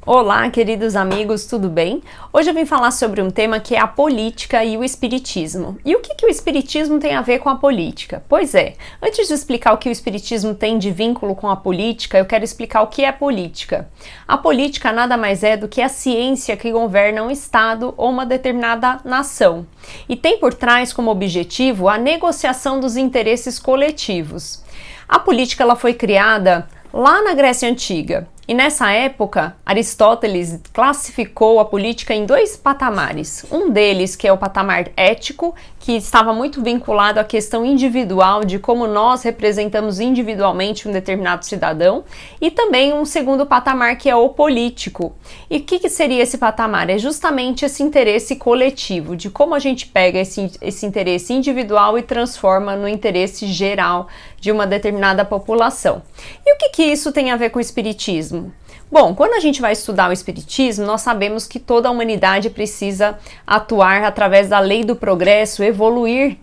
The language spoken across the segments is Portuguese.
Olá, queridos amigos, tudo bem? Hoje eu vim falar sobre um tema que é a política e o espiritismo. E o que o espiritismo tem a ver com a política? Pois é, antes de explicar o que o espiritismo tem de vínculo com a política, eu quero explicar o que é política. A política nada mais é do que a ciência que governa um estado ou uma determinada nação. E tem por trás como objetivo a negociação dos interesses coletivos. A política ela foi criada lá na Grécia Antiga. E nessa época, Aristóteles classificou a política em dois patamares. Um deles, que é o patamar ético, que estava muito vinculado à questão individual de como nós representamos individualmente um determinado cidadão, e também um segundo patamar, que é o político. E o que seria esse patamar? É justamente esse interesse coletivo, de como a gente pega esse interesse individual e transforma no interesse geral de uma determinada população. E o que isso tem a ver com o espiritismo? Bom, quando a gente vai estudar o espiritismo, nós sabemos que toda a humanidade precisa atuar através da lei do progresso, evoluir,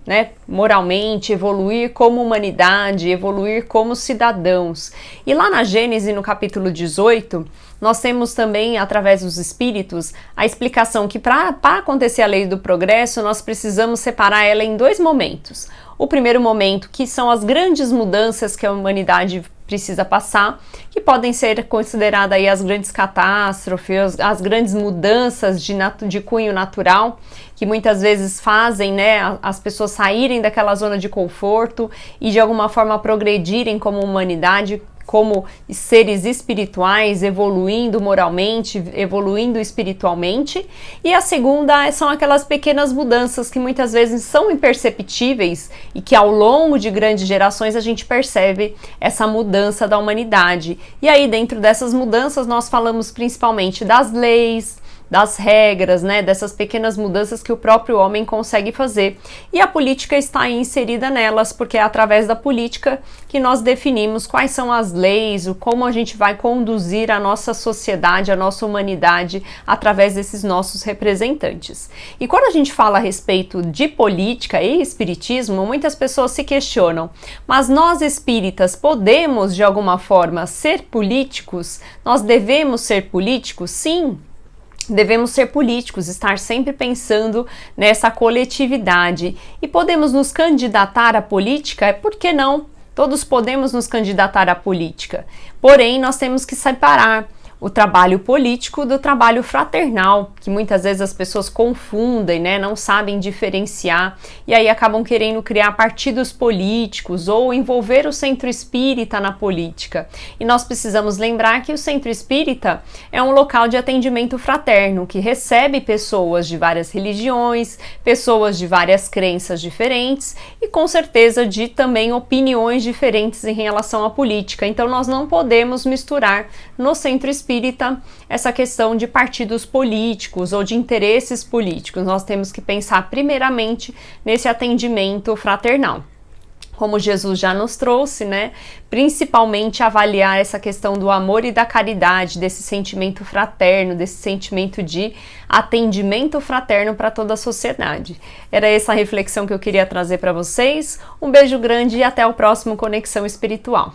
moralmente, evoluir como humanidade, evoluir como cidadãos. E lá na Gênesis, no capítulo 18, nós temos também, através dos espíritos, a explicação que para acontecer a lei do progresso, nós precisamos separar ela em dois momentos. O primeiro momento, que são as grandes mudanças que a humanidade precisa passar, que podem ser consideradas aí as grandes catástrofes, as grandes mudanças de cunho natural, que muitas vezes fazem as pessoas saírem daquela zona de conforto e de alguma forma progredirem como humanidade, como seres espirituais, evoluindo moralmente, evoluindo espiritualmente. E a segunda são aquelas pequenas mudanças que muitas vezes são imperceptíveis e que ao longo de grandes gerações a gente percebe essa mudança da humanidade. E aí dentro dessas mudanças nós falamos principalmente das leis, das regras, dessas pequenas mudanças que o próprio homem consegue fazer. E a política está aí inserida nelas, porque é através da política que nós definimos quais são as leis, como a gente vai conduzir a nossa sociedade, a nossa humanidade, através desses nossos representantes. E quando a gente fala a respeito de política e espiritismo, muitas pessoas se questionam, mas nós espíritas podemos, de alguma forma, ser políticos? Nós devemos ser políticos? Sim! Devemos ser políticos, estar sempre pensando nessa coletividade. E podemos nos candidatar à política? Por que não? Todos podemos nos candidatar à política. Porém, nós temos que separar o trabalho político do trabalho fraternal, que muitas vezes as pessoas confundem, não sabem diferenciar e aí acabam querendo criar partidos políticos ou envolver o centro espírita na política. E nós precisamos lembrar que o centro espírita é um local de atendimento fraterno, que recebe pessoas de várias religiões, pessoas de várias crenças diferentes e com certeza de também opiniões diferentes em relação à política. Então nós não podemos misturar no centro espírita essa questão de partidos políticos ou de interesses políticos. Nós temos que pensar primeiramente nesse atendimento fraternal. Como Jesus já nos trouxe, principalmente avaliar essa questão do amor e da caridade, desse sentimento fraterno, desse sentimento de atendimento fraterno para toda a sociedade. Era essa a reflexão que eu queria trazer para vocês. Um beijo grande e até o próximo Conexão Espiritual.